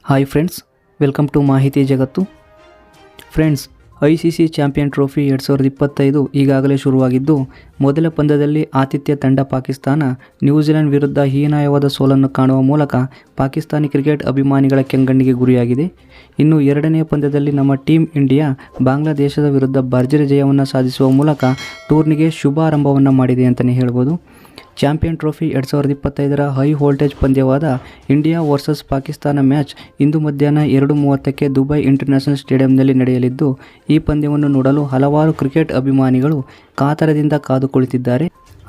Hi friends, welcome to ಮಾಹಿತಿ ಜಗತ್ತು. Friends, ICC champion trophy 2025 ಈಗಾಗಲೇ ಶುರುವಾಗಿದ್ದು, ಮೊದಲ ಪಂದ್ಯದಲ್ಲಿ ಆತಿಥ್ಯ ತಂಡ ಪಾಕಿಸ್ತಾನ ನ್ಯೂಜಿಲೆಂಡ್ ವಿರುದ್ಧ ಹೀನಾಯವಾದ ಸೋಲನ್ನು ಕಾಣುವ ಮೂಲಕ ಪಾಕಿಸ್ತಾನಿ ಕ್ರಿಕೆಟ್ ಅಭಿಮಾನಿಗಳ ಕೆಂಗಣ್ಣಿಗೆ ಗುರಿಯಾಗಿದೆ. ಇನ್ನು ಎರಡನೇ ಪಂದ್ಯದಲ್ಲಿ ನಮ್ಮ ಟೀಮ್ ಇಂಡಿಯಾ ಬಾಂಗ್ಲಾದೇಶದ ವಿರುದ್ಧ ಭರ್ಜರಿ ಜಯವನ್ನು ಸಾಧಿಸುವ ಮೂಲಕ ಟೂರ್ನಿಗೆ ಶುಭಾರಂಭವನ್ನು ಮಾಡಿದೆ ಅಂತಲೇ ಹೇಳ್ಬೋದು. ಚಾಂಪಿಯನ್ ಟ್ರೋಫಿ 2025ರ ಹೈ ವೋಲ್ಟೇಜ್ ಪಂದ್ಯವಾದ ಇಂಡಿಯಾ ವರ್ಸಸ್ ಪಾಕಿಸ್ತಾನ ಮ್ಯಾಚ್ ಇಂದು ಮಧ್ಯಾಹ್ನ 2:30ಕ್ಕೆ ದುಬೈ ಇಂಟರ್ನ್ಯಾಷನಲ್ ಸ್ಟೇಡಿಯಂನಲ್ಲಿ ನಡೆಯಲಿದ್ದು, ಈ ಪಂದ್ಯವನ್ನು ನೋಡಲು ಹಲವಾರು ಕ್ರಿಕೆಟ್ ಅಭಿಮಾನಿಗಳು ಕಾತರದಿಂದ ಕಾದು ಕುಳಿತಿದ್ದಾರೆ.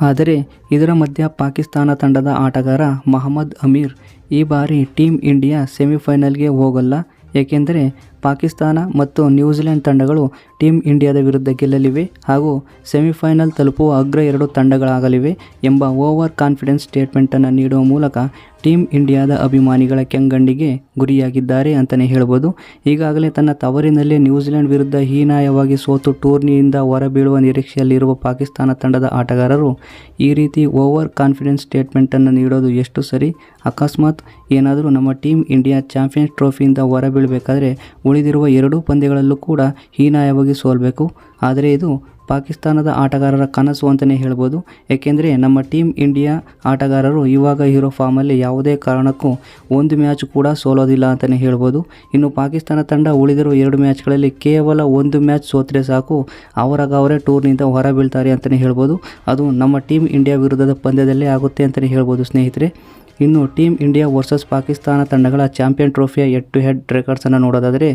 ಆದರೆ ಇದರ ಮಧ್ಯ ಪಾಕಿಸ್ತಾನ ತಂಡದ ಆಟಗಾರ ಮೊಹಮ್ಮದ್ ಅಮೀರ್ ಈ ಬಾರಿ ಟೀಮ್ ಇಂಡಿಯಾ ಸೆಮಿಫೈನಲ್ಗೆ ಹೋಗಲ್ಲ, ಏಕೆಂದರೆ ಪಾಕಿಸ್ತಾನ ಮತ್ತು ನ್ಯೂಜಿಲೆಂಡ್ ತಂಡಗಳು ಟೀಮ್ ಇಂಡಿಯಾದ ವಿರುದ್ಧ ಗೆಲ್ಲಲಿವೆ ಹಾಗೂ ಸೆಮಿಫೈನಲ್ ತಲುಪುವ ಅಗ್ರ 2 ತಂಡಗಳಾಗಲಿವೆ ಎಂಬ ಓವರ್ ಕಾನ್ಫಿಡೆನ್ಸ್ ಸ್ಟೇಟ್ಮೆಂಟನ್ನು ನೀಡುವ ಮೂಲಕ ಟೀಮ್ ಇಂಡಿಯಾದ ಅಭಿಮಾನಿಗಳ ಕೆಂಗಣ್ಣಿಗೆ ಗುರಿಯಾಗಿದ್ದಾರೆ ಅಂತಲೇ ಹೇಳ್ಬೋದು. ಈಗಾಗಲೇ ತನ್ನ ತವರಿನಲ್ಲೇ ನ್ಯೂಜಿಲೆಂಡ್ ವಿರುದ್ಧ ಹೀನಾಯವಾಗಿ ಸೋತು ಟೂರ್ನಿಯಿಂದ ಹೊರಬೀಳುವ ನಿರೀಕ್ಷೆಯಲ್ಲಿರುವ ಪಾಕಿಸ್ತಾನ ತಂಡದ ಆಟಗಾರರು ಈ ರೀತಿ ಓವರ್ ಕಾನ್ಫಿಡೆನ್ಸ್ ಸ್ಟೇಟ್ಮೆಂಟನ್ನು ನೀಡೋದು ಎಷ್ಟು ಸರಿ? ಅಕಸ್ಮಾತ್ ಏನಾದರೂ ನಮ್ಮ ಟೀಮ್ ಇಂಡಿಯಾ ಚಾಂಪಿಯನ್ಸ್ ಟ್ರೋಫಿಯಿಂದ ಹೊರಬೀಳಬೇಕಾದ್ರೆ ಉಳಿದಿರುವ 2 ಪಂದ್ಯಗಳಲ್ಲೂ ಕೂಡ ಹೀನಾಯವಾಗಿ ಸೋಲಬೇಕು. ಆದರೆ ಇದು ಪಾಕಿಸ್ತಾನದ ಆಟಗಾರರ ಕನಸು ಅಂತಲೇ ಹೇಳ್ಬೋದು. ಏಕೆಂದರೆ ನಮ್ಮ ಟೀಮ್ ಇಂಡಿಯಾ ಆಟಗಾರರು ಇವಾಗ ಹೀರೋ ಫಾರ್ಮಲ್ಲಿ ಯಾವುದೇ ಕಾರಣಕ್ಕೂ ಒಂದು ಮ್ಯಾಚ್ ಕೂಡ ಸೋಲೋದಿಲ್ಲ ಅಂತಲೇ ಹೇಳ್ಬೋದು. ಇನ್ನು ಪಾಕಿಸ್ತಾನ ತಂಡ ಉಳಿದಿರುವ 2 ಮ್ಯಾಚ್ಗಳಲ್ಲಿ ಕೇವಲ 1 ಮ್ಯಾಚ್ ಸೋತರೆ ಸಾಕು, ಅವರೇ ಟೂರ್ನಿಯಿಂದ ಹೊರ ಬೀಳ್ತಾರೆ ಅಂತಲೇ ಹೇಳ್ಬೋದು. ಅದು ನಮ್ಮ ಟೀಮ್ ಇಂಡಿಯಾ ವಿರುದ್ಧದ ಪಂದ್ಯದಲ್ಲೇ ಆಗುತ್ತೆ ಅಂತಲೇ ಹೇಳ್ಬೋದು ಸ್ನೇಹಿತರೆ. ಇನ್ನು ಟೀಮ್ ಇಂಡಿಯಾ ವರ್ಸಸ್ ಪಾಕಿಸ್ತಾನ ತಂಡಗಳ ಚಾಂಪಿಯನ್ ಟ್ರೋಫಿಯ ಹೆಡ್ ಟು ಹೆಡ್ ರೆಕಾರ್ಡ್ಸನ್ನು ನೋಡೋದಾದರೆ,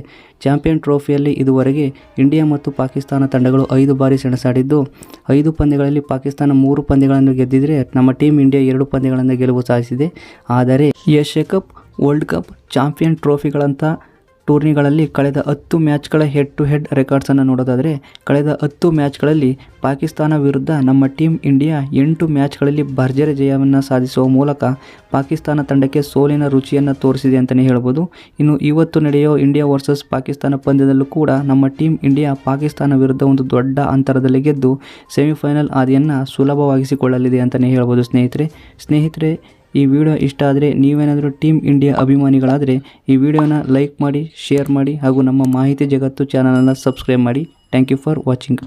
ಚಾಂಪಿಯನ್ ಟ್ರೋಫಿಯಲ್ಲಿ ಇದುವರೆಗೆ ಇಂಡಿಯಾ ಮತ್ತು ಪಾಕಿಸ್ತಾನ ತಂಡಗಳು 5 ಬಾರಿ ಸೆಣಸಾಡಿದ್ದು, 5 ಪಂದ್ಯಗಳಲ್ಲಿ ಪಾಕಿಸ್ತಾನ 3 ಪಂದ್ಯಗಳನ್ನು ಗೆದ್ದಿದ್ರೆ ನಮ್ಮ ಟೀಮ್ ಇಂಡಿಯಾ 2 ಪಂದ್ಯಗಳನ್ನು ಗೆಲುವು ಸಾಧಿಸಿದೆ. ಆದರೆ Asia cup, world cup, champion ಟ್ರೋಫಿಗಳಂಥ ಟೂರ್ನಿಗಳಲ್ಲಿ ಕಳೆದ 10 ಮ್ಯಾಚ್ಗಳ ಹೆಡ್ ಟು ಹೆಡ್ ರೆಕಾರ್ಡ್ಸನ್ನು ನೋಡೋದಾದರೆ, ಕಳೆದ 10 ಮ್ಯಾಚ್ಗಳಲ್ಲಿ ಪಾಕಿಸ್ತಾನ ವಿರುದ್ಧ ನಮ್ಮ ಟೀಮ್ ಇಂಡಿಯಾ 8 ಮ್ಯಾಚ್ಗಳಲ್ಲಿ ಭರ್ಜರಿ ಜಯವನ್ನು ಸಾಧಿಸುವ ಮೂಲಕ ಪಾಕಿಸ್ತಾನ ತಂಡಕ್ಕೆ ಸೋಲಿನ ರುಚಿಯನ್ನು ತೋರಿಸಿದೆ ಅಂತಲೇ ಹೇಳ್ಬೋದು. ಇನ್ನು ಇವತ್ತು ನಡೆಯೋ ಇಂಡಿಯಾ ವರ್ಸಸ್ ಪಾಕಿಸ್ತಾನ ಪಂದ್ಯದಲ್ಲೂ ಕೂಡ ನಮ್ಮ ಟೀಮ್ ಇಂಡಿಯಾ ಪಾಕಿಸ್ತಾನ ವಿರುದ್ಧ ಒಂದು ದೊಡ್ಡ ಅಂತರದಲ್ಲಿ ಗೆದ್ದು ಸೆಮಿಫೈನಲ್ ಹಾದಿಯನ್ನು ಸುಲಭವಾಗಿಸಿಕೊಳ್ಳಲಿದೆ ಅಂತಲೇ ಹೇಳ್ಬೋದು ಸ್ನೇಹಿತರೆ. ಈ ವಿಡಿಯೋ ಇಷ್ಟ ಆದರೆ, ನೀವೇನಾದರೂ ಟೀಮ್ ಇಂಡಿಯಾ ಅಭಿಮಾನಿಗಳಾದರೆ ಈ ವಿಡಿಯೋನ ಲೈಕ್ ಮಾಡಿ, ಶೇರ್ ಮಾಡಿ ಹಾಗೂ ನಮ್ಮ ಮಾಹಿತಿ ಜಗತ್ತು ಚಾನಲನ್ನು ಸಬ್ಸ್ಕ್ರೈಬ್ ಮಾಡಿ. Thank you for watching.